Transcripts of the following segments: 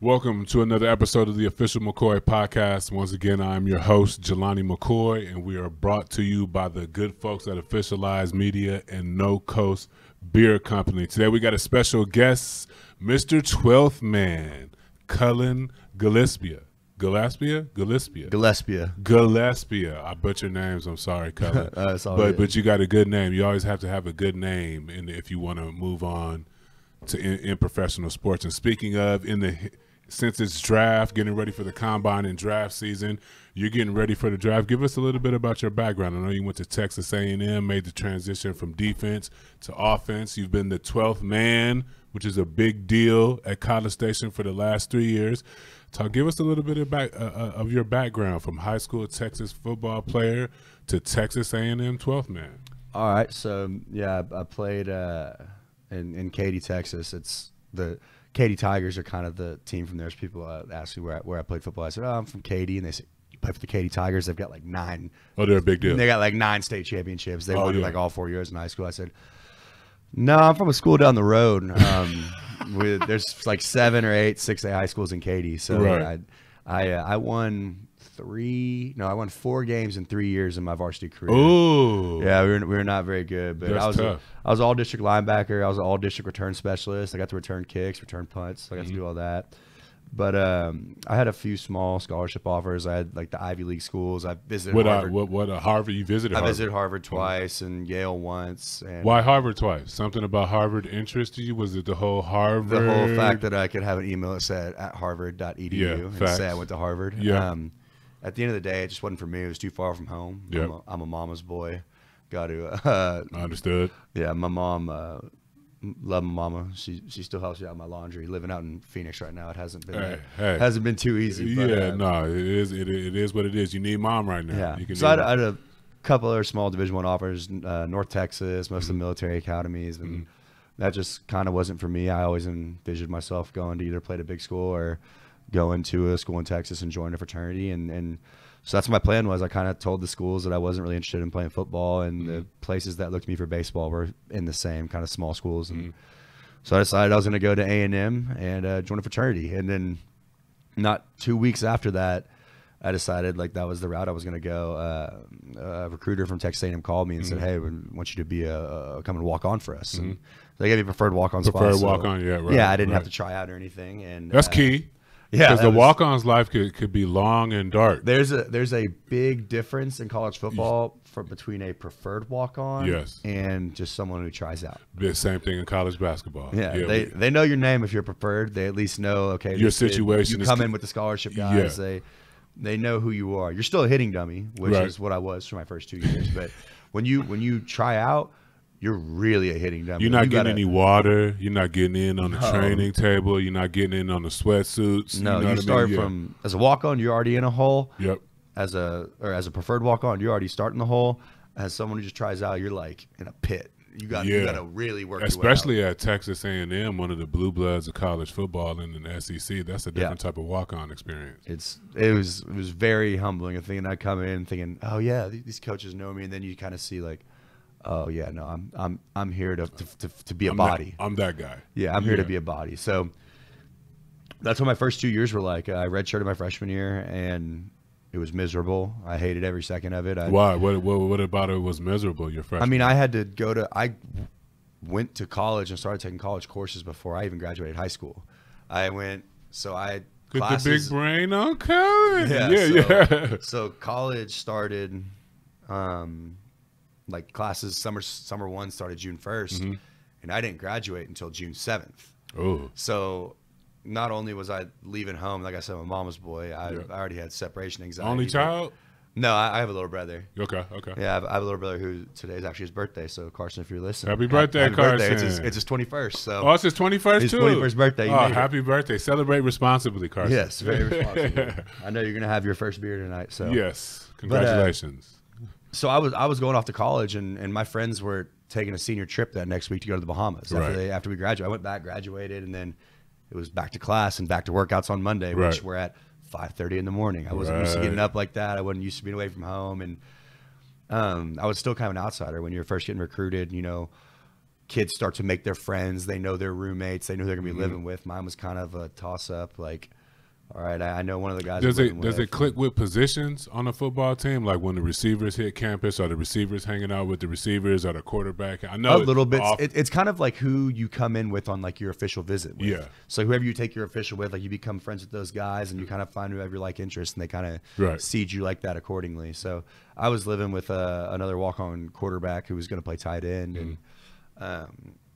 Welcome to another episode of the official McCoy podcast. Once again, I'm your host, Jelani McCoy, and we are brought to you by the good folks at Officialized Media and No Coast Beer Company. Today we got a special guest, Mr. 12th Man, Cullen Gillaspia. Gillaspia. I butcher names. I'm sorry, Cullen. But you got a good name. You always have to have a good name if you want to move on to in professional sports. And speaking of, since it's draft, getting ready for the combine and draft season, you're getting ready for the draft. Give us a little bit about your background. I know you went to Texas A&M, made the transition from defense to offense. You've been the 12th man, which is a big deal at College Station for the last 3 years. Give us a little bit of your background from high school Texas football player to Texas A&M 12th man. All right, so yeah, I played in Katy, Texas. It's the Katy Tigers are kind of the team from there. There's people ask me where I played football. I said, I'm from Katy, and they said, you play for the Katy Tigers? They've got like 9. Oh, they're a big deal. They got like 9 state championships. They won like all 4 years in high school. I said, no, I'm from a school down the road. There's like 7 or 8 6A high schools in Katy. So right. I won 4 games in 3 years in my varsity career. Oh, yeah, we were not very good, but I was all district linebacker. I was an all district return specialist. I got to return kicks, return punts. So I got to do all that. But I had a few small scholarship offers. I had like the Ivy League schools. I visited Harvard. Harvard? You visited Harvard? I visited Harvard twice and Yale once. And why Harvard twice? Something about Harvard interested you? Was it the whole Harvard? The whole fact that I could have an email that said @harvard.edu and say I went to Harvard. Yeah. At the end of the day, it just wasn't for me. It was too far from home. Yep. I'm a mama's boy. Got to. Understood. Yeah, my mom. Love my mama. She still helps me out with my laundry. Living out in Phoenix right now, it hasn't been hasn't been too easy. But, no, it is what it is. You need mom right now. Yeah. So I had a couple other small Division I offers, North Texas, most of the military academies, and that just kind of wasn't for me. I always envisioned myself going to either play at a big school or go into a school in Texas and join a fraternity, and so that's what my plan was. I kind of told the schools that I wasn't really interested in playing football, and the places that looked at me for baseball were in the same kind of small schools. And so I decided I was going to go to A&M and join a fraternity. And then not 2 weeks after that, I decided like that was the route I was going to go. A recruiter from Texas A&M called me and said, "Hey, we want you to be come and walk on for us." And they gave me preferred walk-on spot. Preferred walk-on, yeah, right. Yeah, I didn't have to try out or anything. And that's key. Yeah, because the walk-on's life could be long and dark. There's a big difference in college football between a preferred walk-on and just someone who tries out. The same thing in college basketball. Yeah, they know your name if you're preferred. They at least know, okay, your situation. You come in with the scholarship guys. Yeah. They know who you are. You're still a hitting dummy, which is what I was for my first 2 years. But when you try out, you're really a hitting dummy. You're not getting any water. You're not getting in on the training table. You're not getting in on the sweatsuits. No, you start from as a walk-on, you're already in a hole. Yep. As a preferred walk-on, you're already starting the hole. As someone who just tries out, you're like in a pit. You got to really work. Especially at Texas A&M, one of the blue bloods of college football in the SEC. That's a different type of walk-on experience. It was very humbling. A thing, and I come in thinking, oh yeah, these coaches know me, and then you kind of see like, oh yeah, no, I'm here to be a body. I'm that guy. Yeah, I'm here to be a body. So that's what my first 2 years were like. I redshirted my freshman year, and it was miserable. I hated every second of it. Why? What about it was miserable? Your freshman? I mean, I went to college and started taking college courses before I even graduated high school. I went, so I had classes. The big brain on college. So college started. Like classes, summer 1 started June 1st, and I didn't graduate until June 7th. Oh, so not only was I leaving home, like I said, I'm a mama's boy. I already had separation anxiety. Only child? No, I have a little brother. Okay. Yeah, I have a little brother who today is actually his birthday. So Carson, if you're listening, happy birthday, Carson! It's his 21st. So it's his 21st his too. 21st birthday. Happy birthday! Celebrate responsibly, Carson. Yes, very responsibly. I know you're gonna have your first beer tonight. So yes, congratulations. So I was going off to college, and my friends were taking a senior trip that next week to go to the Bahamas after we graduated. I went back, graduated, and then it was back to class and back to workouts on Monday, which were at 5:30 in the morning. I wasn't used to getting up like that. I wasn't used to being away from home, and I was still kind of an outsider when you were first getting recruited. You know, kids start to make their friends. They know their roommates. They know who they're gonna be living with. Mine was kind of a toss up. Like, all right, I know one of the guys. Does it click with positions on a football team? Like when the receivers hit campus, are the receivers hanging out with the receivers or the quarterback? I know a little bit. It's kind of like who you come in with on like your official visit with. Yeah. So whoever you take your official with, like you become friends with those guys, and you kind of find whoever you like interest, and they kind of seed you like that accordingly. So I was living with another walk-on quarterback who was going to play tight end,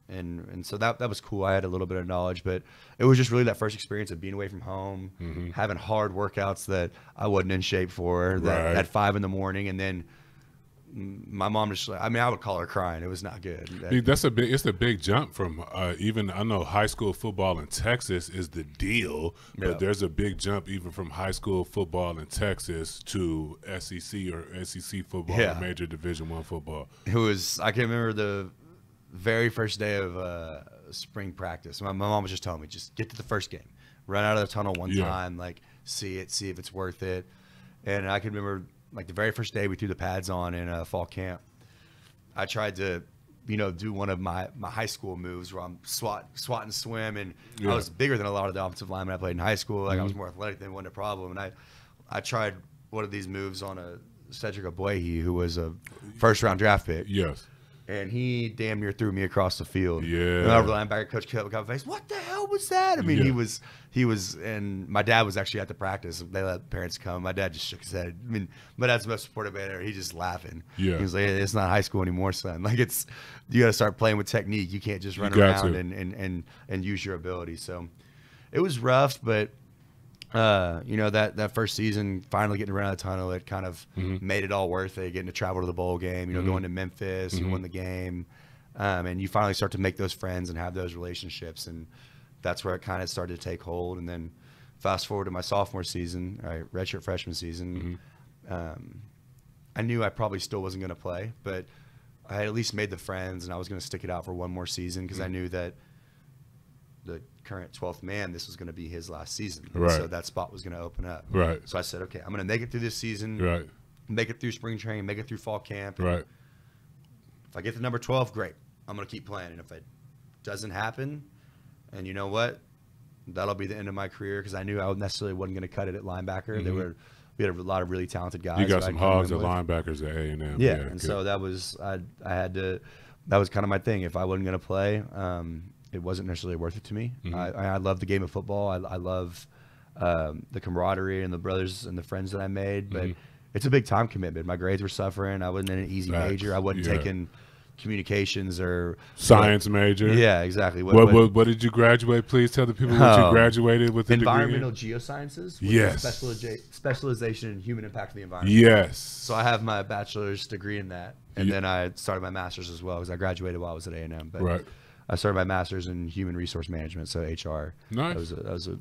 and so that was cool. I had a little bit of knowledge, but it was just really that first experience of being away from home, having hard workouts that I wasn't in shape for at 5 in the morning. And then my mom just, I mean, I would call her crying. It was not good. It's a big jump from even, I know high school football in Texas is the deal, but there's a big jump even from high school football in Texas to SEC or SEC football, or major Division I football. I can remember the very first day of spring practice. My mom was just telling me, just get to the first game, run out of the tunnel one time, like see if it's worth it. And I can remember like the very first day we threw the pads on in fall camp, I tried to, do one of my high school moves where I'm swat and swim, and I was bigger than a lot of the offensive linemen I played in high school. Like I was more athletic than wasn't a problem. And I tried one of these moves on a Cedric Ogbuehi, who was a first-round draft pick. Yes. And he damn near threw me across the field. Yeah. And the linebacker coach got my face. What the hell was that? I mean, he was, and my dad was actually at the practice. They let parents come. My dad just shook his head. I mean, my dad's the most supportive man ever. He's just laughing. Yeah. He was like, it's not high school anymore, son. Like you got to start playing with technique. You can't just run around and use your ability. So it was rough, but that first season, finally getting around the tunnel, it kind of made it all worth it. Getting to travel to the bowl game, going to Memphis, you won the game, and you finally start to make those friends and have those relationships, and that's where it kind of started to take hold. And then fast forward to my sophomore season, redshirt freshman season, I knew I probably still wasn't going to play, but I had at least made the friends, and I was going to stick it out for one more season because I knew that the current 12th man, this was going to be his last season. So that spot was going to open up. So I said, okay, I'm going to make it through this season, make it through spring training, make it through fall camp. If I get to number 12, great. I'm going to keep playing. And if it doesn't happen, and you know what, that'll be the end of my career, because I knew I necessarily wasn't going to cut it at linebacker. We had a lot of really talented guys. You got some hogs at linebackers at A&M. Yeah, and so that was, I had to, that was kind of my thing. If I wasn't going to play, it wasn't necessarily worth it to me. I love the game of football. I love the camaraderie and the brothers and the friends that I made, but it's a big time commitment. My grades were suffering. I wasn't in an easy major. I wasn't taking communications or science major. Yeah, exactly. What did you graduate? Please tell the people what you graduated with. Environmental geosciences. Yes. Specialization in human impact of the environment. Yes. So I have my bachelor's degree in that, and then I started my master's as well, because I graduated while I was at A&M. But I started my master's in human resource management, so HR. Nice. That was a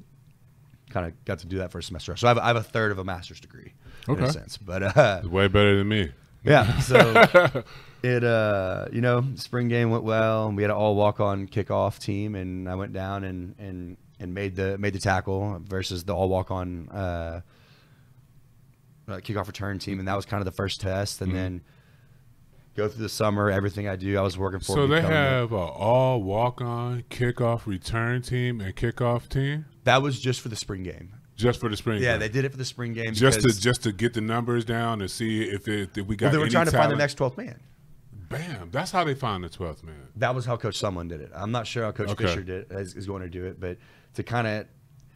kind of got to do that for a semester. So I have a third of a master's degree in a sense, but way better than me. Yeah. So it spring game went well, and we had an all walk-on kickoff team, and I went down and made the tackle versus the all walk-on kickoff return team, and that was kind of the first test, and then go through the summer, everything I do, I was working for. So they have an all walk-on kickoff return team and kickoff team? That was just for the spring game. Just for the spring game? Yeah, they did it for the spring game. Just to get the numbers down and see if we got any they were trying to find the next 12th man. Bam. That's how they found the 12th man. That was how Coach Sumlin did it. I'm not sure how Coach Fisher is going to do it, but to kind of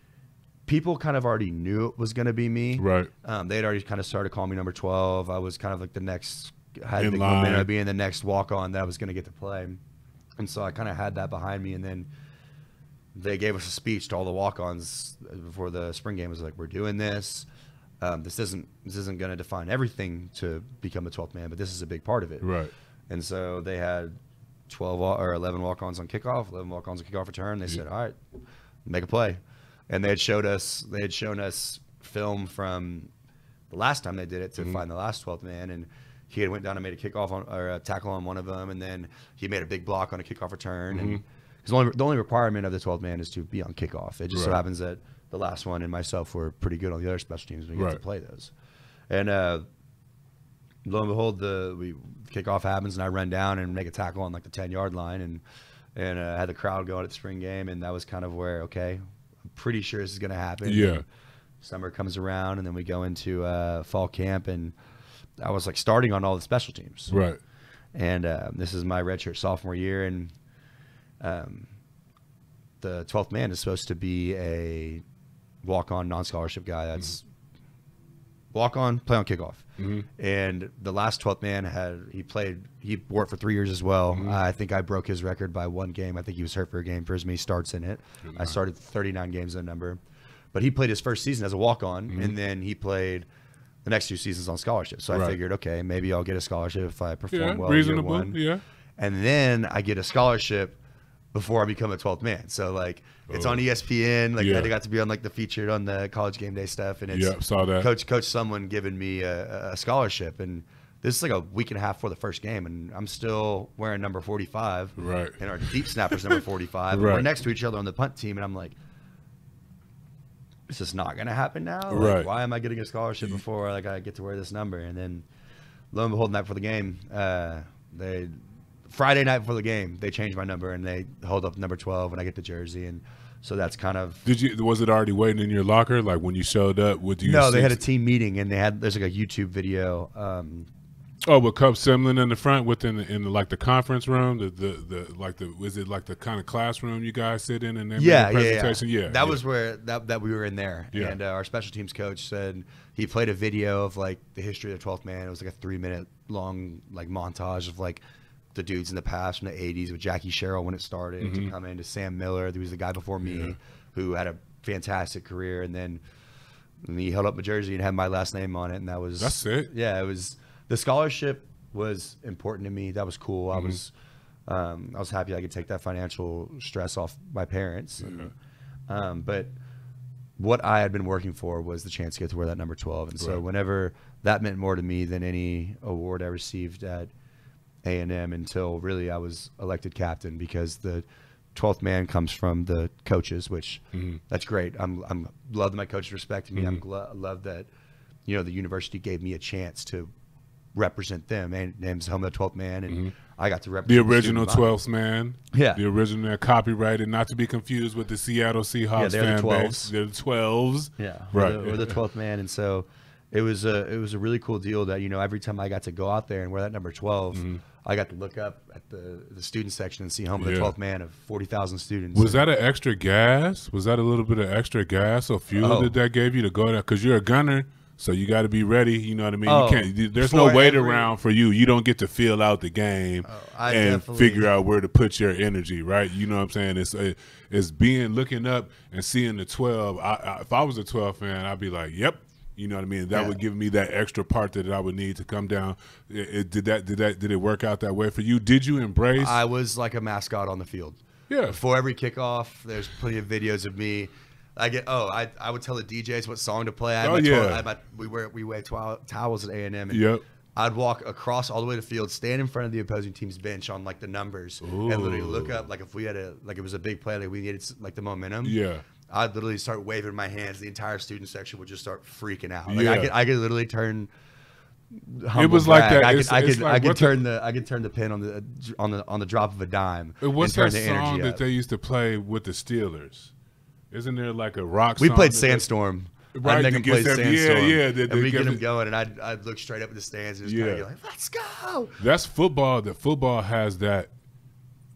– people kind of already knew it was going to be me. Right. They had already kind of started calling me number 12. I was kind of like the next – had the momentum of being the next walk-on that I was going to get to play. And so I kind of had that behind me, and then they gave us a speech to all the walk-ons before the spring game. It was like, we're doing this. This isn't going to define everything to become the 12th man, but this is a big part of it. Right. And so they had 11 walk-ons on kickoff, 11 walk-ons on kickoff return. They said, all right, make a play. And they had shown us film from the last time they did it to find the last 12th man, and he had went down and made a kickoff or a tackle on one of them, and then he made a big block on a kickoff return. And because the only requirement of the 12th man is to be on kickoff. It just so happens that the last one and myself were pretty good on the other special teams. We get to play those. And lo and behold, the kickoff happens and I run down and make a tackle on like the 10-yard line, and had the crowd going at the spring game, and that was kind of where, okay, I'm pretty sure this is going to happen. Yeah. And summer comes around, and then we go into fall camp, and I was like starting on all the special teams. Right. And this is my redshirt sophomore year, and the 12th man is supposed to be a walk-on non-scholarship guy that's walk-on, play on kickoff. And the last 12th man he worked for 3 years as well. I think I broke his record by 1 game. I think he was hurt for a game for as many starts in it. I started 39 games in a number. But he played his first season as a walk-on, and then he played the next 2 seasons on scholarship. So I figured, okay, maybe I'll get a scholarship if I perform well in year 1. Yeah. And then I get a scholarship before I become a 12th man. So like it's on ESPN. Like I got to be on like the featured on the College Game Day stuff, and it's saw that. Coach someone giving me a scholarship, and this is like a week and a half before the first game, and I'm still wearing number 45. Right. And our deep snapper's number 45. Right. We're next to each other on the punt team, and I'm like, is this not going to happen now? Like, why am I getting a scholarship before like I get to wear this number? And then lo and behold, night before the game, Friday night before the game, they changed my number and they hold up number 12 when I get the jersey. And so that's kind of. Was it already waiting in your locker? Like when you showed up, No, they had a team meeting, and there's like a YouTube video. With Cup Semlin in the front, in like the conference room, was it like the kind of classroom you guys sit in and then presentation? Yeah. That was where that we were in there, and our special teams coach said he played a video of like the history of the 12th man. It was like a 3-minute long like montage of like the dudes in the past from the 80s with Jackie Sherrill when it started to come into Sam Miller, who was the guy before me, who had a fantastic career, and then he held up my jersey and had my last name on it, and that's it. Yeah, it was. The scholarship was important to me. That was cool. I was happy I could take that financial stress off my parents. But what I had been working for was the chance to get to wear that number 12. And so whenever that meant more to me than any award I received at A&M, until really I was elected captain, because the 12th man comes from the coaches, which that's great. I'm love that my coaches respected me. I'm love that, the university gave me a chance to represent them. A&M's home of the 12th man, and I got to represent the original 12th man. Yeah, the original copyrighted, not to be confused with the Seattle Seahawks fan base. They're the 12s. Yeah, right. We're the 12th man, and so it was a really cool deal that every time I got to go out there and wear that number 12, I got to look up at the student section and see home of the 12th man of 40,000 students. Was that an extra gas? Was that a little bit of extra gas or fuel that gave you to go there? Because you're a gunner. So you got to be ready. You know what I mean? You can't. There's no wait around for you. You don't get to feel out the game and figure out where to put your energy. Right? You know what I'm saying? It's looking up and seeing the 12. If I was a 12 fan, I'd be like, yep. You know what I mean? That would give me that extra part that I would need to come down. Did it work out that way for you? Did you embrace? I was like a mascot on the field. Yeah. Before every kickoff, there's plenty of videos of me. I would tell the DJs what song to play. We wear towels at A&M. And I'd walk across all the way to the field, stand in front of the opposing team's bench on like the numbers, and literally look up. Like if we had it was a big play, like we needed like the momentum. Yeah. I'd literally start waving my hands. The entire student section would just start freaking out. Like I could literally turn. It was like that. I could turn the pin on the drop of a dime. What's that song that they used to play with the Steelers? Isn't there like a rock song? We played Sandstorm. Right, I'd make them play Sandstorm. And we'd get them going, and I'd look straight up at the stands and just kind of be like, let's go. That's football. The football has that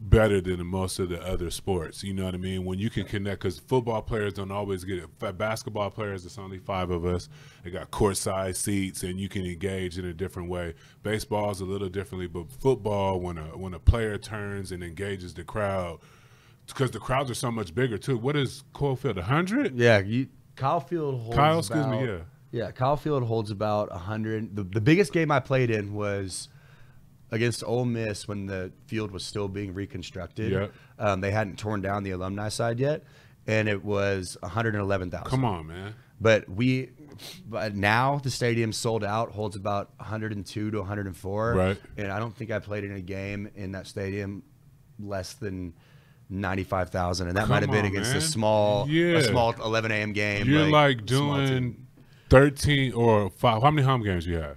better than most of the other sports. You know what I mean? When you can connect, because football players don't always get it. Basketball players, it's only 5 of us. They got court-side seats, and you can engage in a different way. Baseball's a little differently, but football, when a player turns and engages the crowd, because the crowds are so much bigger too. What is Kyle Field? 100? Yeah, Kyle Field holds Kyle Field holds about 100. The biggest game I played in was against Ole Miss when the field was still being reconstructed. Yeah. They hadn't torn down the alumni side yet, and it was 111,000. Come on, man. But now the stadium sold out, holds about 102 to 104. Right. And I don't think I played in a game in that stadium less than 95,000, and that might have been against a small 11 a.m. game. You're like doing 13 or 5. How many home games do you have?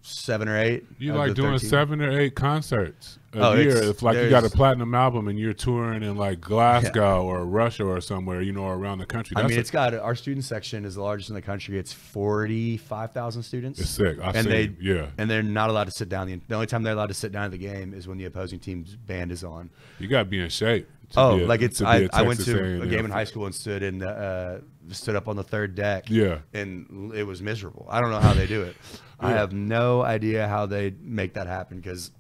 7 or 8. You like doing 7 or 8 concerts a year. If like you got a platinum album and you're touring in like Glasgow or Russia or somewhere, you know, or around the country. I mean, it's got our student section is the largest in the country. It's 45,000 students. It's sick. And they're not allowed to sit down. The only time they're allowed to sit down at the game is when the opposing team's band is on. You got to be in shape. I went to a game in high school and stood up on the third deck. Yeah. And it was miserable. I don't know how they do it. I have no idea how they make that happen, because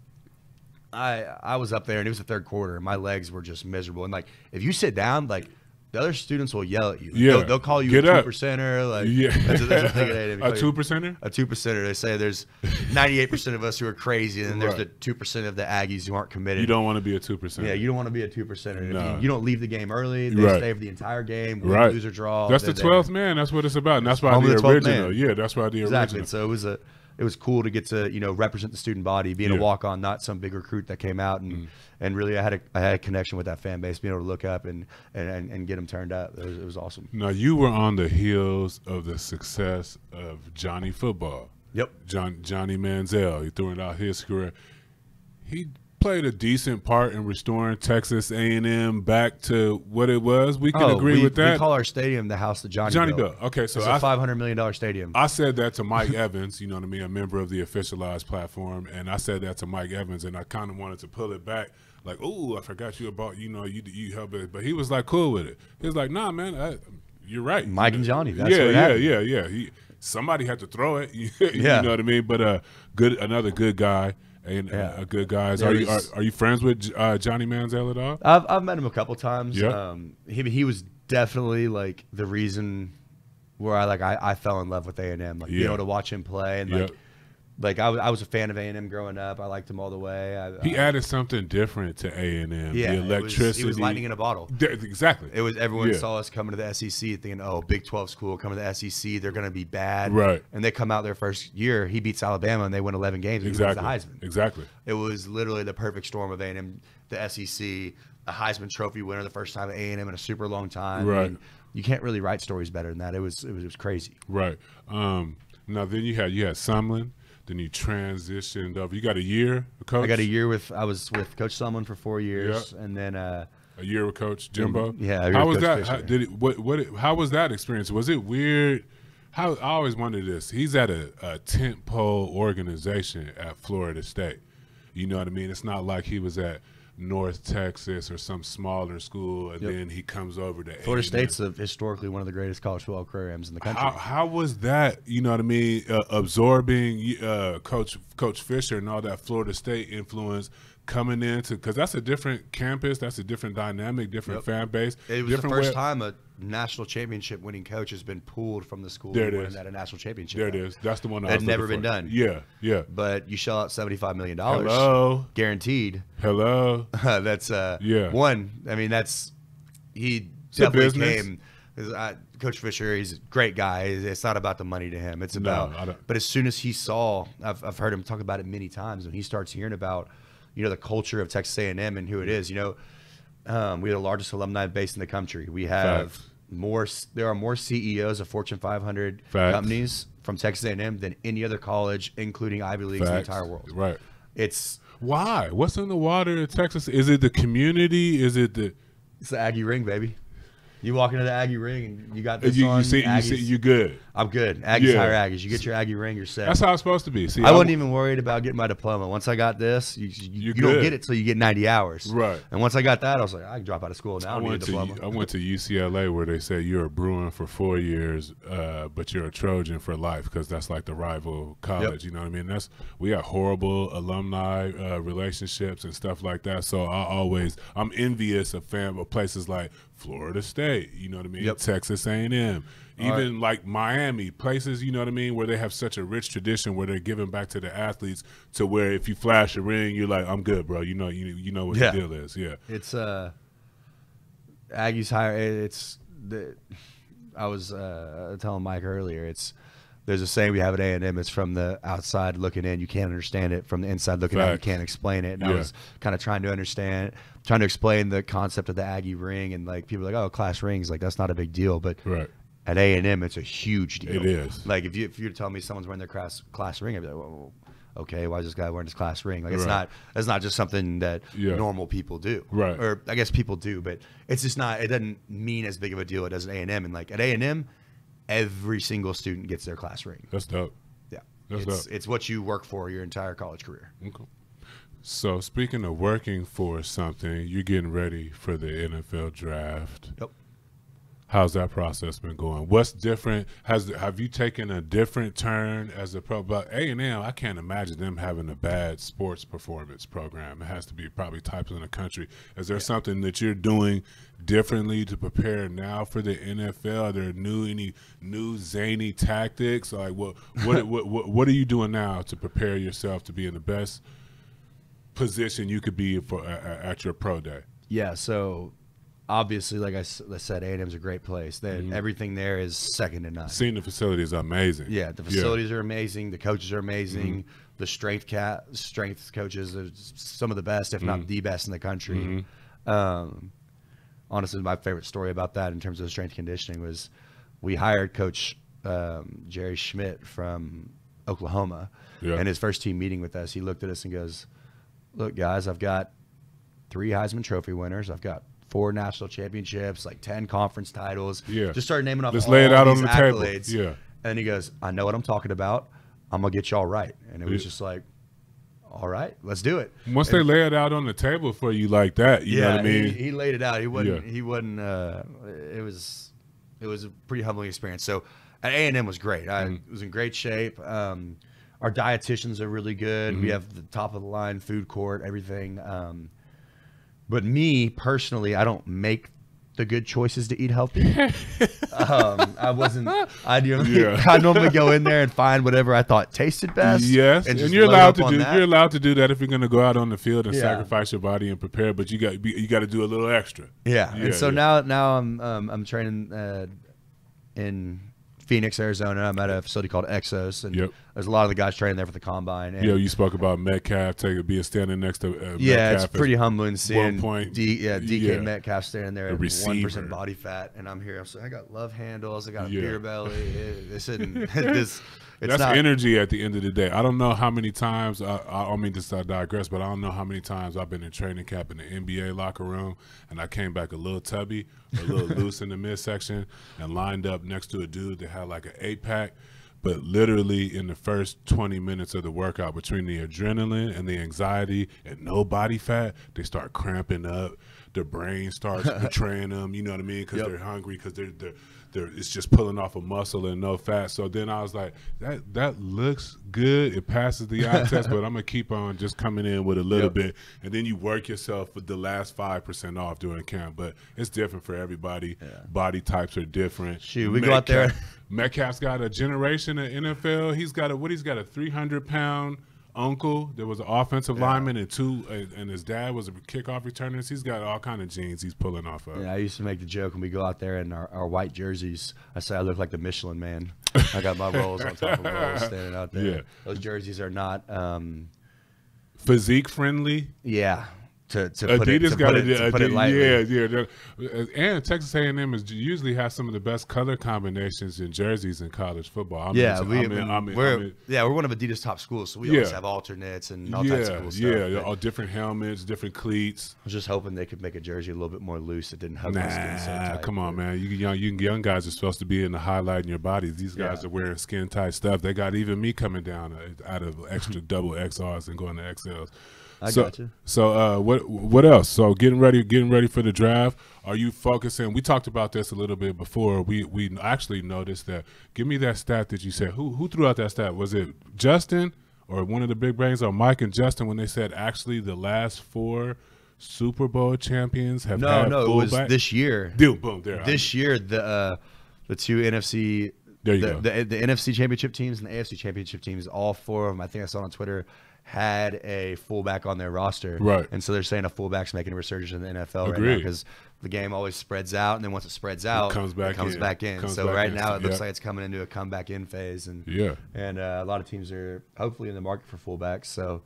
I was up there and it was the third quarter and my legs were just miserable. And like, if you sit down, like the other students will yell at you. Yeah. They'll call you a 2%er. Like, that's a 2%er? A 2%er. They say there's 98% of us who are crazy, and then there's the 2% of the Aggies who aren't committed. You don't want to be a 2%er. Yeah, you don't want to be a 2%er. No. If you don't leave the game early, they stay for the entire game, lose or draw. That's the 12th man. That's what it's about. And that's why the original. Yeah, that's why the original. Exactly. So it was cool to get to, you know, represent the student body, being a walk-on, not some big recruit that came out, and really I had a connection with that fan base, being able to look up and get them turned up. It was awesome. Now, you were on the heels of the success of Johnny Football. Yep. Johnny Manziel. He threw out his career. He played a decent part in restoring Texas A&M back to what it was. We can agree with that. We call our stadium the house that Johnny built. Okay, so it's a $500 million stadium. I said that to Mike Evans, you know what I mean, a member of the Officialized platform, and I said that to Mike Evans, and I kind of wanted to pull it back, like, oh, I forgot you about, you know, you helped it, but he was like cool with it. He was like, nah, man, you're right. Mike and Johnny. That's yeah. Somebody had to throw it. You know what I mean? But another good guy. And a good guys. Are you friends with Johnny Manziel at all? I've met him a couple times. Yeah. He was definitely like the reason where I fell in love with A&M. Like being able to watch him play, and like I was a fan of A&M growing up. I liked him all the way. He added something different to A&M. Yeah, the electricity. It was lightning in a bottle. Exactly. It was everyone saw us coming to the SEC thinking, oh, Big 12 school coming to the SEC, they're going to be bad. Right. And they come out their first year, he beats Alabama and they win 11 games. And he wins the Heisman. Exactly. It was literally the perfect storm of A&M, the SEC, a Heisman Trophy winner, the first time at A&M in a super long time. Right. And you can't really write stories better than that. It was crazy. Right. Now then you had Sumlin. Then you transitioned over. You got a year, Coach? I got a year I was with Coach Sumlin for 4 years, and then a year with Coach Jimbo. Yeah. How was that? How was that experience? Was it weird? I always wondered this. He's at a tentpole organization at Florida State. You know what I mean? It's not like he was at North Texas or some smaller school, and then he comes over to Florida State's historically one of the greatest college football programs in the country. How was that, you know what I mean, absorbing Coach Fisher and all that Florida State influence coming into, because that's a different campus, that's a different dynamic, different fan base. It was the first time a national championship winning coach has been pulled from the school there and at a national championship. There it is. That's the one that had never been done. Yeah. But you shell out $75 million. Hello. Guaranteed. Hello. That's one. I mean, he definitely came. Coach Fisher, he's a great guy. It's not about the money to him. It's about. But as soon as he saw, I've heard him talk about it many times, when he starts hearing about, you know, the culture of Texas A&M and who it is. You know, we have the largest alumni base in the country. We have there are more CEOs of Fortune 500 companies from Texas A&M than any other college, including Ivy Leagues in the entire world. Right. It's why? What's in the water in Texas? Is it the community? Is it the? It's the Aggie ring, baby. You walk into the Aggie ring and you got this on. You good. I'm good. Aggies hire Aggies. You get your Aggie ring, you're set. That's how it's supposed to be. See, I wasn't even worried about getting my diploma. Once I got this, you don't get it till you get 90 hours. Right. And once I got that, I was like, I can drop out of school now. I went to UCLA, where they say you're a Bruin for 4 years, but you're a Trojan for life, because that's like the rival college. You know what I mean? We got horrible alumni relationships and stuff like that. So I'm envious of places like Florida State, you know what I mean? Texas A&M, even like Miami, places, you know what I mean, where they have such a rich tradition where they're giving back to the athletes, to where if you flash a ring, you're like, I'm good, bro. You know what the deal is. Yeah. It's Aggies hire. I was telling Mike earlier, there's a saying we have at A&M, it's from the outside looking in, you can't understand it. From the inside looking out, you can't explain it. And I was kind of trying to explain the concept of the Aggie ring, and like people are like, oh, class rings, like that's not a big deal. But at A&M, it's a huge deal. It is. Like if you were to tell me someone's wearing their class ring, I'd be like, well, okay, why is this guy wearing his class ring? Like it's not just something that normal people do. Right. Or I guess people do, but it's just not, it doesn't mean as big of a deal as it does at A&M. And like at A&M, every single student gets their class ring. That's dope. Yeah. That's dope. It's what you work for your entire college career. Okay. So speaking of working for something, you're getting ready for the NFL draft. Yep. How's that process been going? What's different? Have you taken a different turn as a pro? But A&M, I can't imagine them having a bad sports performance program. It has to be probably types in the country. Is there something that you're doing differently to prepare now for the NFL? Are there any new zany tactics? Like what are you doing now to prepare yourself to be in the best position you could be for at your pro day? Yeah. So. Obviously, like I said, A&M's a great place. Everything there is second to none. Seeing the facility is amazing. Yeah, the facilities are amazing. The coaches are amazing. The strength coaches are some of the best, if not the best in the country. Honestly, my favorite story about that in terms of strength conditioning was we hired Coach Jerry Schmidt from Oklahoma. Yeah. And his first team meeting with us, he looked at us and goes, look, guys, I've got 3 Heisman Trophy winners. I've got 4 national championships, like 10 conference titles. Yeah. Just started naming off all lay it out on the accolades. Table. Yeah. And he goes, I know what I'm talking about. I'm going to get y'all right. And it was just like, all right, let's do it. Once they lay it out on the table for you like that, you know what I mean? He laid it out. He wasn't, it was a pretty humbling experience. So at A&M was great. I was in great shape. Our dietitians are really good. We have the top of the line food court, everything. But me personally, I don't make the good choices to eat healthy. I normally go in there and find whatever I thought tasted best. Yes, and you're allowed to do you're allowed to do that if you're going to go out on the field and sacrifice your body and prepare. But you got to do a little extra. Yeah, and so now I'm training in Phoenix, Arizona. I'm at a facility called Exos, and there's a lot of the guys training there for the combine. And you spoke about Metcalf being standing next to Metcalf. It's pretty humbling seeing DK Metcalf standing there at 1% body fat, and I'm here. I got love handles. I got a beer belly. That's energy at the end of the day. I don't know how many times, I don't mean to digress, but I don't know how many times I've been in training camp in the NBA locker room and I came back a little tubby, a little loose in the midsection and lined up next to a dude that had like an 8-pack. But literally in the first 20 minutes of the workout, between the adrenaline and the anxiety and no body fat, they start cramping up. Their brain starts betraying them, you know what I mean? Because they're hungry, because it's just pulling off a muscle and no fat. So then I was like, that looks good. It passes the eye test, but I'm going to keep on just coming in with a little bit. And then you work yourself with the last 5% off during camp. But it's different for everybody. Yeah. Body types are different. Shoot, we go out there. Metcalf's got a generation of NFL. He's got a 300-pound uncle that was an offensive lineman and his dad was a kickoff returner. He's got all kind of genes he's pulling off of. Yeah, I used to make the joke when we go out there in our white jerseys. I say I look like the Michelin Man. I got my rolls on top of rolls standing out there. Yeah. Those jerseys are not physique friendly. Yeah. To put it lightly. And Texas A&M usually has some of the best color combinations in jerseys in college football. We're one of Adidas' top schools, so we always have alternates and all types of cool stuff. Yeah, all different helmets, different cleats. I was just hoping they could make a jersey a little bit more loose. It didn't hug my skin so tight. Come on, man. Young guys are supposed to be in the highlighting your bodies. These guys are wearing skin tight stuff. They got even me coming down out of extra double XRs and going to XLs. I got you. So what else? So getting ready for the draft. Are you focusing? We talked about this a little bit before. We actually noticed that. Give me that stat that you said. Who threw out that stat? Was it Justin or one of the big brains, or Mike and Justin, when they said actually the last 4 Super Bowl champions have had fullback? It was this year. Boom, there. This year the 2 NFC. There you go. The NFC championship teams and the AFC championship teams, all 4 of them, I think I saw on Twitter, had a fullback on their roster. Right. And so they're saying a fullback's making a resurgence in the NFL right now because the game always spreads out, and then once it spreads out, it comes back in. So right now it looks like it's coming into a comeback in phase. And a lot of teams are hopefully in the market for fullbacks. So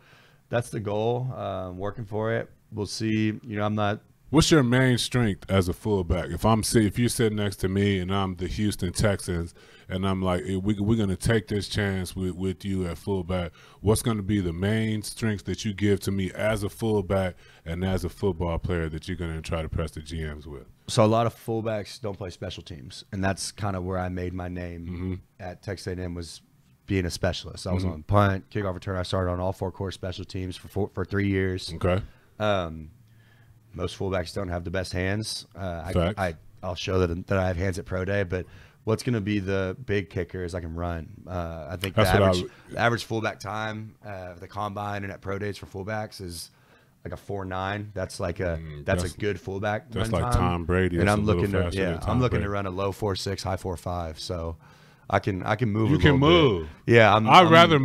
that's the goal. Working for it. We'll see. I'm not What's your main strength as a fullback? If you're sitting next to me and I'm the Houston Texans, and I'm like, hey, we're going to take this chance with you at fullback, what's going to be the main strengths that you give to me as a fullback and as a football player that you're going to try to press the GMs with? So a lot of fullbacks don't play special teams, and that's kind of where I made my name at Texas A&M, was being a specialist. I was on punt, kickoff return. I started on all 4 core special teams for 3 years. Okay. Most fullbacks don't have the best hands. I'll show that I have hands at pro day, but what's going to be the big kicker is I can run. I think the average fullback time, the combine and at pro days for fullbacks is like a 4.9. That's like that's a good fullback. That's run like time. Tom Brady. And I'm looking to run a low 4.6, high 4.5. So I can move. You can move. Bit. Yeah, I'd rather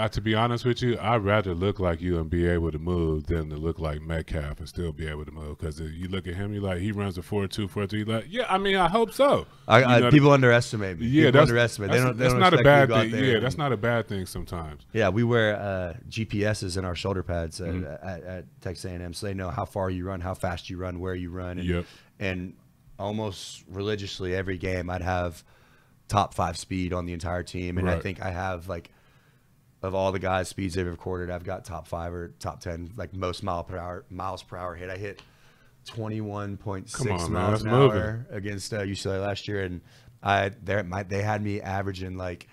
to be honest with you, I'd rather look like you and be able to move than to look like Metcalf and still be able to move. Because if you look at him, you're like, he runs a 4.2, 4.3. Like, yeah, I mean, I hope so. People underestimate me. Yeah, that's not a bad thing. Yeah, that's not a bad thing sometimes. Yeah, we wear GPSs in our shoulder pads at Texas A&M, so they know how far you run, how fast you run, where you run, and almost religiously every game I'd have top 5 speed on the entire team, and I think I have, like, of all the guys' speeds they've recorded, I've got top 5 or top 10, like, most miles per hour hit. I hit 21.6 miles an hour against UCLA last year, and they had me averaging like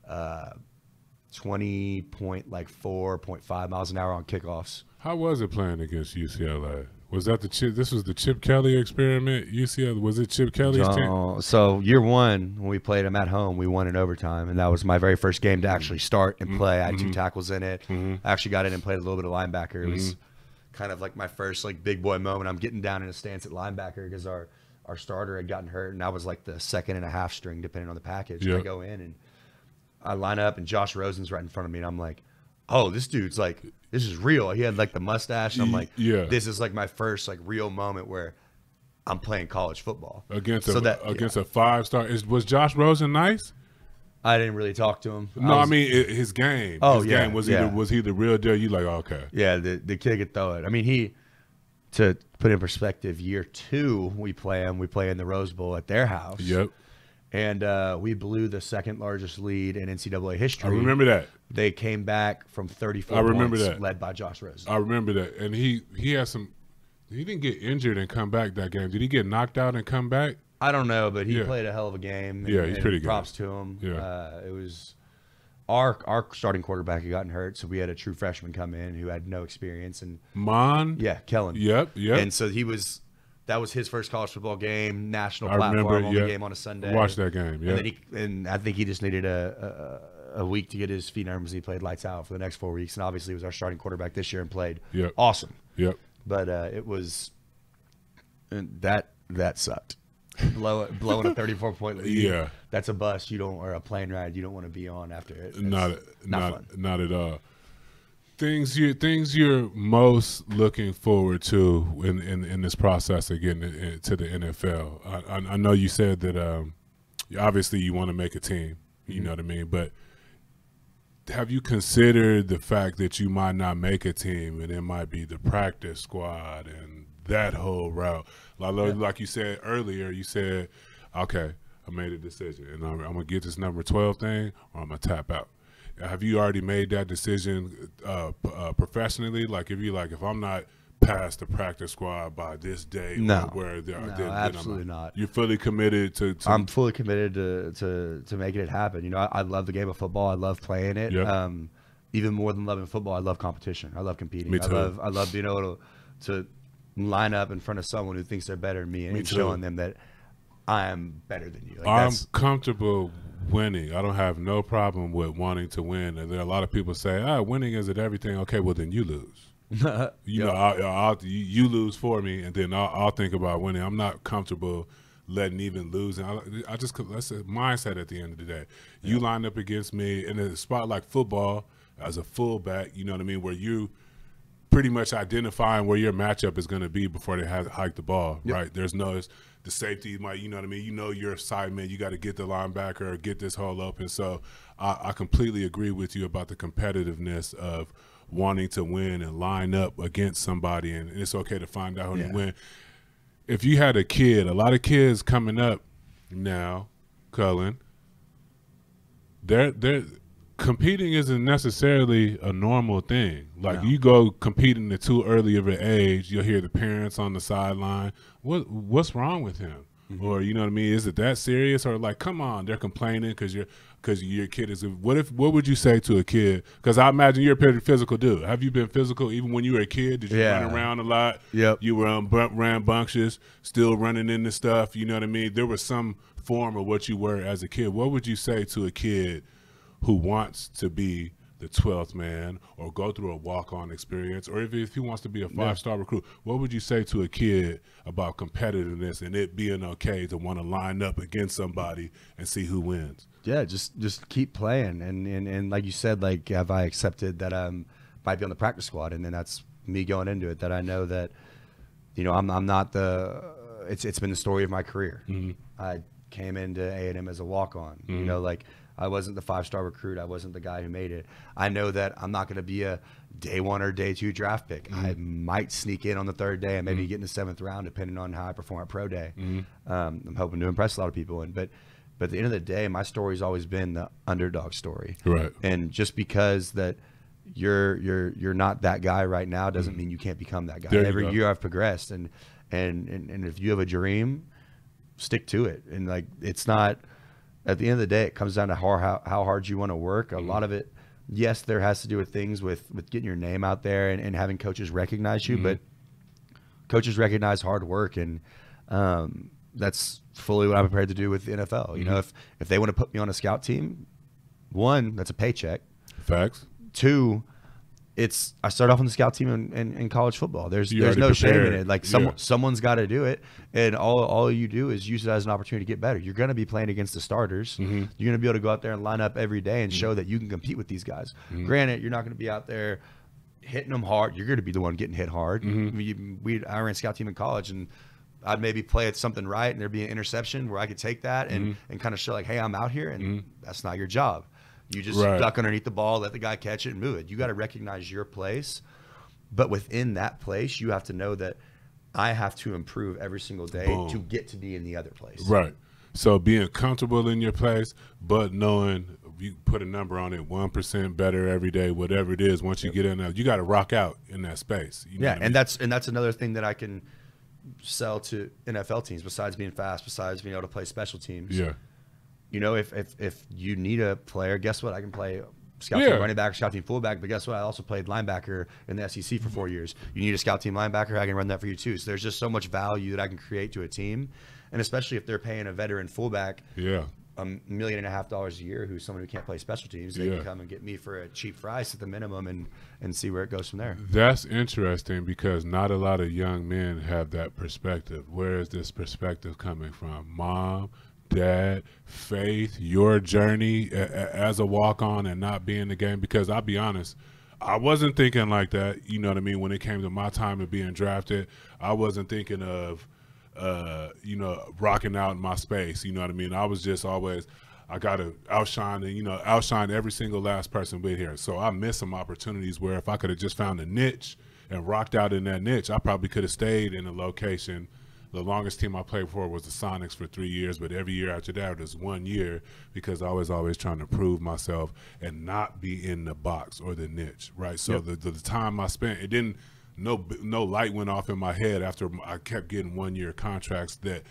20.4.5 miles an hour on kickoffs. How was it playing against UCLA? Was that this was the Chip Kelly experiment? UCLA, was it Chip Kelly's team? So year 1, when we played them at home, we won in overtime, and that was my very first game to actually start and play. I had 2 tackles in it. I actually got in and played a little bit of linebacker. It was kind of like my first, like, big boy moment. I'm getting down in a stance at linebacker because our starter had gotten hurt, and I was like the 2nd and a half string depending on the package. I go in and I line up, and Josh Rosen's right in front of me, and I'm like, oh, this dude's like, this is real. He had like the mustache, and I'm like, this is like my first like real moment where I'm playing college football against a 5-star. Was Josh Rosen nice? I didn't really talk to him. No, I mean his game. Oh, his game was he the real deal? You like, okay? Yeah, the kid could throw it. I mean, to put in perspective, year 2 we play him. We play in the Rose Bowl at their house. Yep. And we blew the 2nd largest lead in NCAA history. I remember that. They came back from 34 points, led by Josh Rosen. I remember that. And he had some – he didn't get injured and come back that game. Did he get knocked out and come back? I don't know, but he played a hell of a game. Yeah, he's pretty good. Props to him. Yeah. It was our starting quarterback had gotten hurt, so we had a true freshman come in who had no experience. And Kellen. Yep. And so that was his first college football game, national platform, only game on a Sunday. Watch that game, yeah. And I think he just needed a week to get his feet under him as he played lights out for the next 4 weeks. And obviously he was our starting quarterback this year and played awesome. Yep. But it was that sucked. Blowing a 34-point lead. Yeah. That's a bus or a plane ride you don't want to be on after it. Not at all. Things you're most looking forward to in this process of getting to the NFL. I know you said that obviously you want to make a team. You know what I mean? But have you considered the fact that you might not make a team and it might be the practice squad and that whole route? Like you said earlier, you said, okay, I made a decision and I'm going to get this number 12 thing or I'm going to tap out. Have you already made that decision professionally? Like, if I'm not past the practice squad by this day, absolutely not. You're fully committed to. I'm fully committed to making it happen. You know, I love the game of football. I love playing it. Yep. Even more than loving football, I love competition. I love competing. Me too. I love being able to line up in front of someone who thinks they're better than me and showing them that I am better than you. I'm comfortable winning. I don't have no problem with wanting to win. And there are a lot of people say, winning isn't everything. Okay, well then you lose. You know, you lose for me, and then I'll think about winning. I'm not comfortable letting even lose. And that's a mindset at the end of the day. You line up against me in a spot like football as a fullback, you know what I mean, where you pretty much identifying where your matchup is going to be before they hike the ball, right? There's no the safety might, you know what I mean? You know your assignment. You got to get the linebacker or get this hole open. So I completely agree with you about the competitiveness of wanting to win and line up against somebody, and it's okay to find out who you win. If you had a kid, a lot of kids coming up now, Cullen, they're competing isn't necessarily a normal thing. Like you go competing at too early of an age, you'll hear the parents on the sideline, what's wrong with him? Or, you know what I mean, is it that serious? Or like, come on, they're complaining because your kid is. What would you say to a kid? Because I imagine you're a pretty physical dude. Have you been physical even when you were a kid? Did you run around a lot? Yep. You were rambunctious, still running into stuff. You know what I mean? There was some form of what you were as a kid. What would you say to a kid who wants to be the 12th man or go through a walk-on experience, or if he wants to be a five-star recruit? What would you say to a kid about competitiveness and it being okay to want to line up against somebody and see who wins? Yeah, just keep playing, and like you said, like, have I accepted that I might be on the practice squad, and then that's me going into it, that I know that, you know, I'm not the it's been the story of my career. I came into A&M as a walk-on, you know, like, I wasn't the five-star recruit. I wasn't the guy who made it. I know that I'm not going to be a day 1 or day 2 draft pick. I might sneak in on the 3rd day and maybe get in the 7th round, depending on how I perform at pro day. I'm hoping to impress a lot of people. But at the end of the day, my story's always been the underdog story. Right. And just because that you're not that guy right now doesn't mean you can't become that guy. Every year I've progressed, and if you have a dream, stick to it. And like, it's not. At the end of the day, it comes down to how hard you want to work. A lot of it, yes, there has to do with things with getting your name out there and having coaches recognize you, but coaches recognize hard work, and that's fully what I'm prepared to do with the NFL. You know, if they want to put me on a scout team, 1, that's a paycheck. Facts. 2, I start off on the scout team in college football. There's no shame in it. Like, someone's got to do it, and all you do is use it as an opportunity to get better. You're going to be playing against the starters. You're going to be able to go out there and line up every day and show that you can compete with these guys. Granted, you're not going to be out there hitting them hard. You're going to be the one getting hit hard. I ran scout team in college, and I'd maybe play at something right, and there'd be an interception where I could take that and kind of show, like, hey, I'm out here, and that's not your job. You just duck underneath the ball, let the guy catch it, and move it. You got to recognize your place. But within that place, you have to know that I have to improve every single day to get to be in the other place. Right. So being comfortable in your place, but knowing you put a number on it, 1% better every day, whatever it is. Once you get in there, you got to rock out in that space. You know what I mean? that's another thing that I can sell to NFL teams, besides being fast, besides being able to play special teams. Yeah. You know, if you need a player, guess what? I can play scout team running back, scout team fullback, but guess what? I also played linebacker in the SEC for 4 years. You need a scout team linebacker, I can run that for you too. So there's just so much value that I can create to a team, and especially if they're paying a veteran fullback $1.5 million a year who's someone who can't play special teams, they can come and get me for a cheap price at the minimum and see where it goes from there. That's interesting, because not a lot of young men have that perspective. Where is this perspective coming from? Mom, Dad, Faith, your journey as a walk-on and not being in the game? Because I'll be honest, I wasn't thinking like that, you know what I mean, when it came to my time of being drafted. I wasn't thinking of, you know, rocking out in my space, you know what I mean. I was just always, I got to outshine and, you know, outshine every single last person with here. So I missed some opportunities where if I could have just found a niche and rocked out in that niche, I probably could have stayed in a location. The longest team I played for was the Sonics for 3 years, but every year after that it was 1 year, because I was always trying to prove myself and not be in the box or the niche, right? So the time I spent, it didn't, no light went off in my head after I kept getting 1 year contracts, that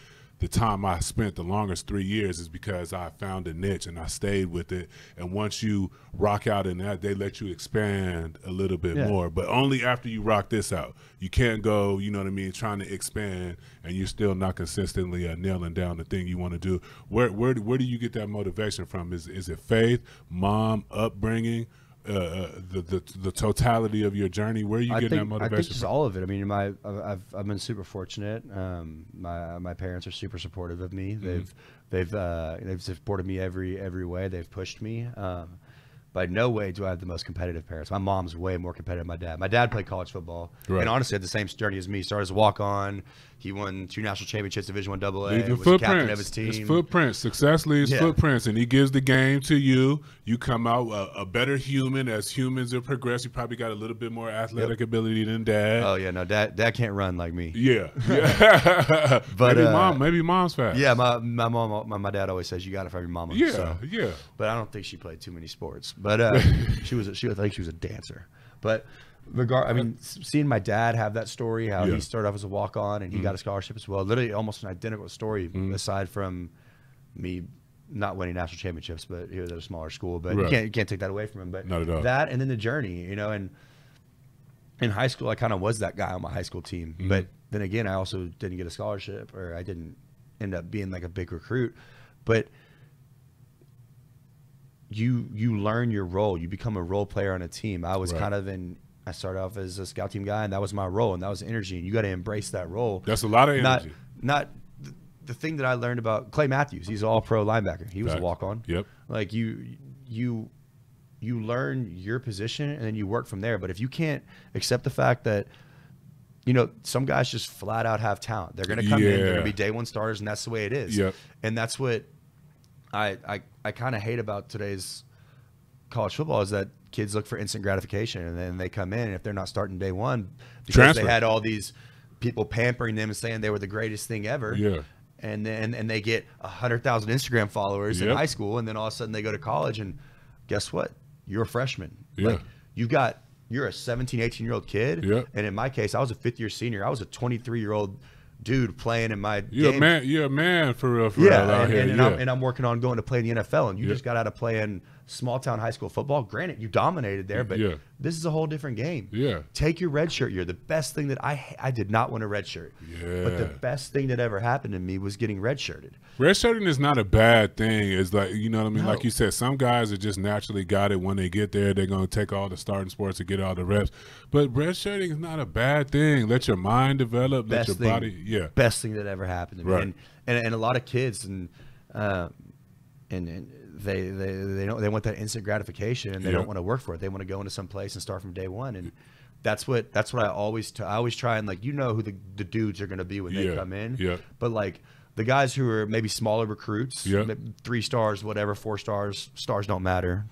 the time I spent the longest 3 years is because I found a niche and I stayed with it. And once you rock out in that, they let you expand a little bit more, but only after you rock this out. You can't go, you know what I mean, trying to expand and you're still not consistently nailing down the thing you want to do. Where do you get that motivation from? Is it faith, mom, upbringing, the totality of your journey? Where are you getting that motivation? I think just all of it. I mean, I've been super fortunate. My parents are super supportive of me. They've supported me every way. They've pushed me. by no way do I have the most competitive parents. My mom's way more competitive than my dad. My dad played college football, and honestly had the same journey as me. Started as a walk-on. He won 2 national championships, Division I AA. Was the captain of his team. His footprints. Success leaves footprints, and he gives the game to you. You come out a better human. As humans have progressed, you probably got a little bit more athletic ability than dad. Oh yeah, no, dad can't run like me. Yeah, but maybe mom's fast. Yeah, my dad always says you got it from your mama. Yeah, so. yeah. But I don't think she played too many sports. But I think she was a dancer. But seeing my dad have that story, how he started off as a walk-on and he got a scholarship as well, literally almost an identical story, aside from me not winning national championships, but he was at a smaller school. But you can't take that away from him. But not at all. That, and then the journey, and in high school I kind of was that guy on my high school team. But then again, I also didn't get a scholarship, or I didn't end up being like a big recruit. But you learn your role. You become a role player on a team. I was I started off as a scout team guy, and that was my role, and that was energy, and you got to embrace that role. That's a lot of energy. Not the thing that I learned about Clay Matthews. He's an all-pro linebacker. He was a walk-on. Yep. Like you learn your position, and then you work from there. But if you can't accept the fact that some guys just flat out have talent, they're going to come in, they're going to be day one starters, and that's the way it is. Yep. And that's what I kind of hate about today's college football, is that kids look for instant gratification, and then they come in, and if they're not starting day one because they had all these people pampering them and saying they were the greatest thing ever, and they get 100,000 Instagram followers in high school, and then all of a sudden they go to college, and guess what? You're a freshman. Like you're a 17, 18-year-old kid, and in my case, I was a 5th-year senior. I was a 23-year-old dude playing in my game. You're a man for real out here. And I'm working on going to play in the NFL, and you just got out of playing small town high school football. Granted, you dominated there, but this is a whole different game. Take your red shirt year. The best thing that I did not want a red shirt, but the best thing that ever happened to me was getting red shirted. Red shirting is not a bad thing. It's like, you know what I mean? No. Like you said, some guys that just naturally got it. When they get there, they're going to take all the starting sports to get all the reps. But red shirting is not a bad thing. Let your mind develop. Let your body. Best thing that ever happened to me. And a lot of kids and they want that instant gratification, and they don't want to work for it. They want to go into some place and start from day one. And that's what I always try and, like, who the dudes are going to be when they come in. But like the guys who are maybe smaller recruits, 3 stars, whatever, 4 stars, stars don't matter.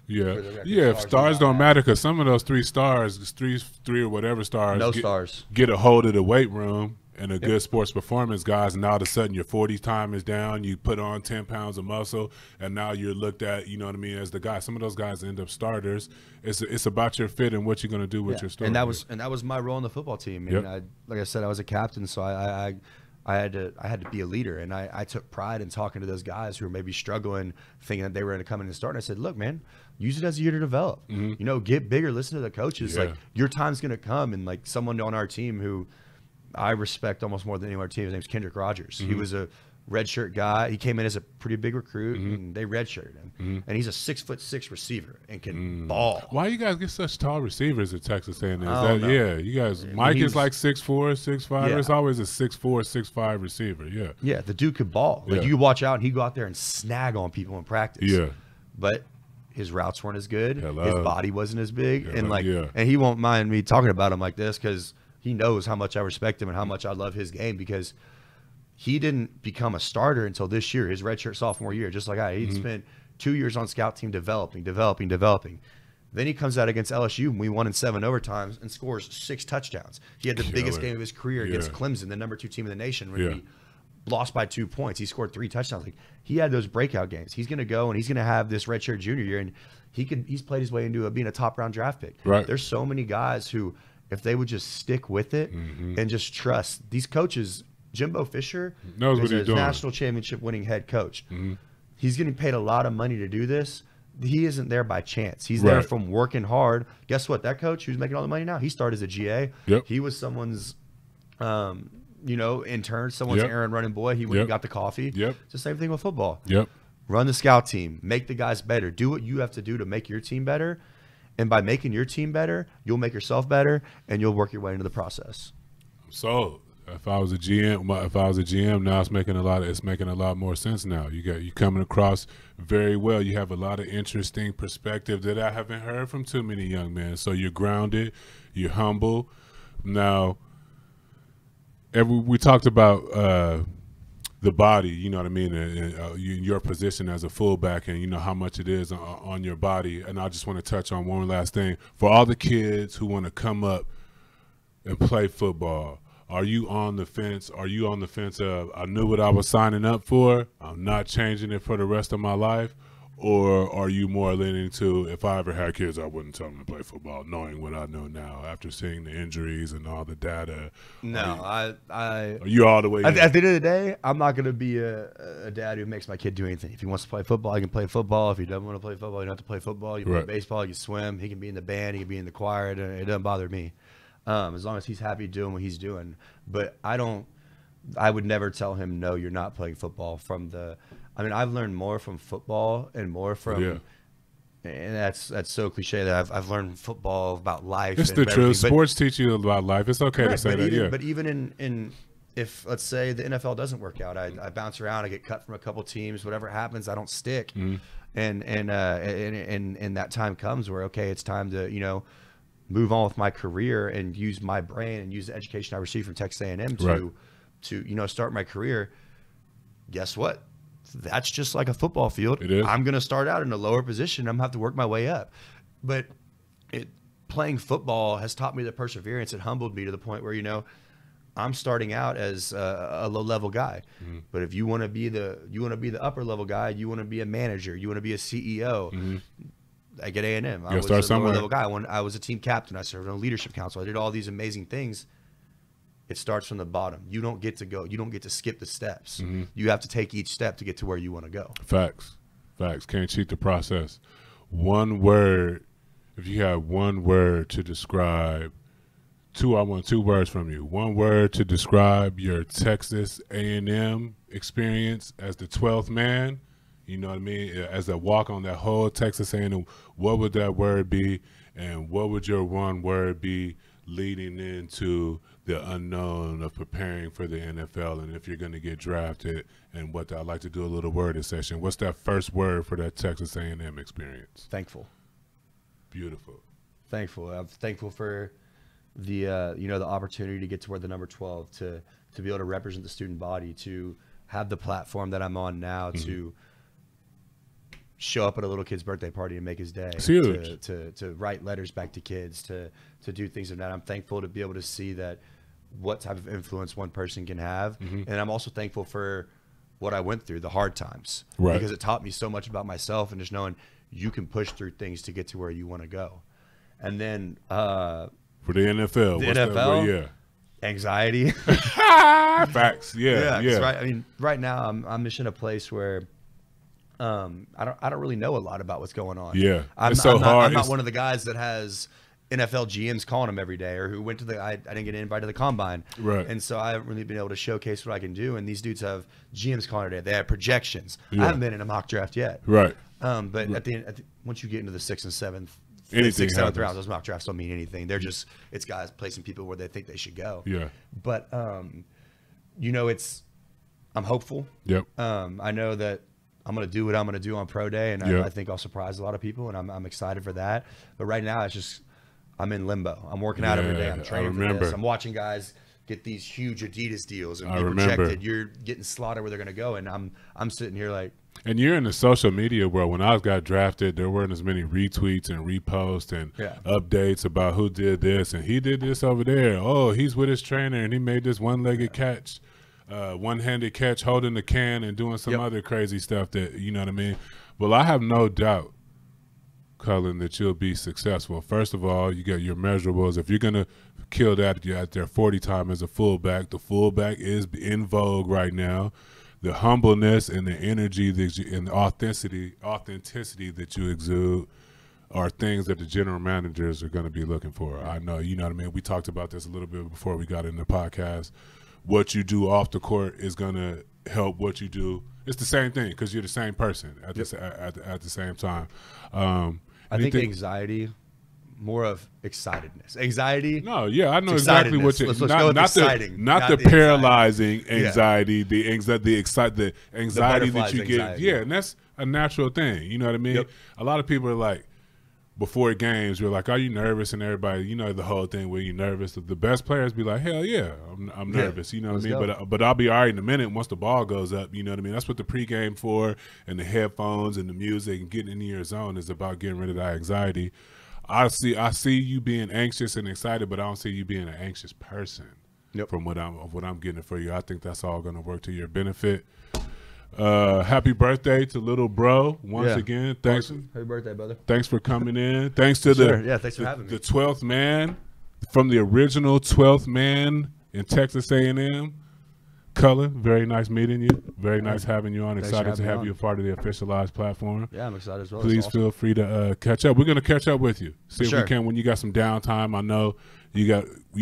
Stars don't matter, because some of those 3 stars, three or whatever stars, get a hold of the weight room and a good sports performance guys, and now all of a sudden your 40 time is down, you put on 10 pounds of muscle, and now you're looked at, you know what I mean, as the guy. Some of those guys end up starters. It's about your fit and what you're going to do with your story. And that was my role on the football team. And like I said, I was a captain, so I had to be a leader, and I took pride in talking to those guys who were maybe struggling, thinking that they were going to come in and start. And I said, look, man, use it as a year to develop. Get bigger, listen to the coaches. Like, your time's going to come. And like someone on our team who I respect almost more than any of our team, his name's Kendrick Rogers. He was a redshirt guy. He came in as a pretty big recruit, and they redshirted him. And he's a 6'6" receiver and can ball. Why you guys get such tall receivers at Texas A&M? You guys. Mike is like 6'4", 6'5". It's always a 6'4", 6'5" receiver. Yeah, the dude could ball. Like, you watch out, and he'd go out there and snag on people in practice. But his routes weren't as good. His body wasn't as big, and he won't mind me talking about him like this, because he knows how much I respect him and how much I love his game, because he didn't become a starter until this year, his redshirt sophomore year, just like I. He'd spent 2 years on scout team developing. Then he comes out against LSU, and we won in 7 overtimes, and scores 6 touchdowns. He had the biggest game of his career against Clemson, the number 2 team in the nation, when we lost by 2 points. He scored 3 touchdowns. Like, he had those breakout games. He's going to go, and he's going to have this redshirt junior year, and he's played his way into being a top round draft pick. There's so many guys who, if they would just stick with it and just trust these coaches. Jimbo Fisher knows what he's doing. National championship winning head coach. He's getting paid a lot of money to do this. He isn't there by chance. He's there from working hard. Guess what? That coach who's making all the money now, he started as a GA. He was someone's intern, someone's errand running boy. He went and got the coffee. It's the same thing with football. Run the scout team. Make the guys better. Do what you have to do to make your team better. And by making your team better, you'll make yourself better, and you'll work your way into the process. So If I was a GM, now it's making a lot more sense now. You coming across very well. You have a lot of interesting perspective that I haven't heard from too many young men. So you're grounded, you're humble. Now, we talked about the body, you know what I mean, and your position as a fullback, and you know how much it is on your body. And I just want to touch on one last thing for all the kids who want to come up and play football. Are you on the fence? Are you on the fence of, I knew what I was signing up for, I'm not changing it for the rest of my life? Or are you more leaning to, if I ever had kids, I wouldn't tell them to play football, knowing what I know now after seeing the injuries and all the data? No, are you all the way in? At the end of the day, I'm not going to be a dad who makes my kid do anything. If he wants to play football, he can play football. If he doesn't want to play football, he don't have to play football. You can play baseball, you can swim, he can be in the band, he can be in the choir. It doesn't bother me. As long as he's happy doing what he's doing. But I would never tell him, no, you're not playing football I've learned more from football and more from, and that's so cliche that I've learned football about life. It's the truth. Sports teach you about life. It's okay to say that, But even if, let's say, the NFL doesn't work out, I bounce around, I get cut from a couple teams, whatever happens, I don't stick. Mm-hmm. And that time comes where, okay, it's time to, move on with my career and use my brain and use the education I received from Texas A&M to start my career. Guess what? That's just like a football field. It is. I'm going to start out in a lower position. I'm going to have to work my way up. But playing football has taught me the perseverance. It humbled me to the point where, I'm starting out as a low-level guy. Mm-hmm. But if you want to be the upper-level guy, you want to be a manager, you want to be a CEO. Mm-hmm. I get A&M. I was a lower-level guy. I was a team captain. I served on a leadership council. I did all these amazing things. It starts from the bottom. You don't get to go. You don't get to skip the steps. Mm-hmm. You have to take each step to get to where you want to go. Facts. Can't cheat the process. One word, if you have one word to describe, I want 2 words from you. One word to describe your Texas A&M experience as the 12th man. You know what I mean? As a walk on that whole Texas A&M, what would that word be? And what would your one word be leading into the unknown of preparing for the NFL and if you're going to get drafted? And I'd like to do a little word session. What's that first word for that Texas A&M experience? Thankful. Beautiful. Thankful. I'm thankful for the the opportunity to get to wear the number 12, to be able to represent the student body, to have the platform that I'm on now, mm-hmm. to show up at a little kid's birthday party and make his day. It's huge. To write letters back to kids, to do things of that. I'm thankful to be able to see that what type of influence one person can have. Mm-hmm. And I'm also thankful for what I went through, the hard times. Right. Because it taught me so much about myself and just knowing you can push through things to get to where you want to go. And then for the NFL, anxiety. Facts. Yeah. Right now I'm just in a place where I don't really know a lot about what's going on. Yeah, I'm hard. I'm not one of the guys that has NFL GMs calling him every day, or who went to I didn't get invited to the combine. Right. And so I haven't really been able to showcase what I can do. And these dudes have GMs calling every day. They have projections. Yeah. I haven't been in a mock draft yet. Right. But at the end, once you get into the 6th and 7th, anything 6th, 7th rounds, those mock drafts don't mean anything. They're just, it's guys placing people where they think they should go. Yeah. But I'm hopeful. Yep. I know that I'm going to do what I'm going to do on pro day, and I think I'll surprise a lot of people, and I'm excited for that. But right now, it's just, I'm in limbo. I'm working out every day. I'm training for this. I'm watching guys get these huge Adidas deals and be projected. You're getting slaughtered where they're going to go, and I'm sitting here like. And you're in the social media world. When I got drafted, there weren't as many retweets and reposts and updates about who did this and he did this over there. Oh, he's with his trainer and he made this one-legged catch. One-handed catch, holding the can and doing some other crazy stuff that, you know what I mean? Well, I have no doubt, Cullen, that you'll be successful. First of all, you got your measurables. If you're going to kill that at their 40 time as a fullback, the fullback is in vogue right now. The humbleness and the energy and the authenticity that you exude are things that the general managers are going to be looking for. I know, you know what I mean? We talked about this a little bit before we got in the podcast. What you do off the court is going to help what you do. It's the same thing because you're the same person at the same time. I think anxiety more of excitedness. Anxiety. No, yeah, I know exactly what you're. Let's go with exciting. Not the paralyzing anxiety, the anxiety that you get. Anxiety. Yeah, and that's a natural thing. You know what I mean? Yep. A lot of people are like, before games, you're like, are you nervous? And everybody, you know, the whole thing where you're nervous. The best players be like, hell yeah, I'm nervous. You know what I mean? But I'll be all right in a minute once the ball goes up. You know what I mean? That's what the pregame for, and the headphones and the music and getting into your zone is about, getting rid of that anxiety. I see you being anxious and excited, but I don't see you being an anxious person. Yep. From what I'm getting for you, I think that's all going to work to your benefit. Happy birthday to little bro once again. Thanks. Awesome. Happy birthday, brother. Thanks for coming in. Thanks to thanks for having me. The 12th man from the original 12th man in Texas A&M. Cullen, very nice meeting you. Very nice having you on. Excited to have you a part of the Officialized platform. Yeah, I'm excited as well. Please feel free to catch up. We're going to catch up with you. See if we can when you got some downtime. I know you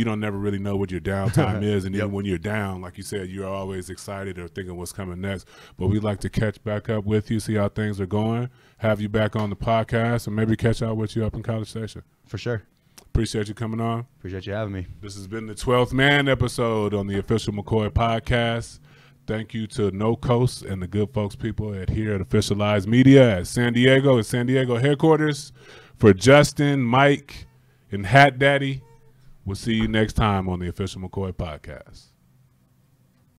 don't never really know what your downtime is, and even when you're down, like you said, you're always excited or thinking what's coming next. But we'd like to catch back up with you, see how things are going, have you back on the podcast, and maybe catch up with you up in College Station. For sure. Appreciate you coming on. Appreciate you having me. This has been the 12th Man episode on the Official McCoy podcast. Thank you to No Coast and the good folks people at here at Officialized Media at San Diego headquarters. For Justin, Mike, and Hat Daddy, we'll see you next time on the Official McCoy podcast.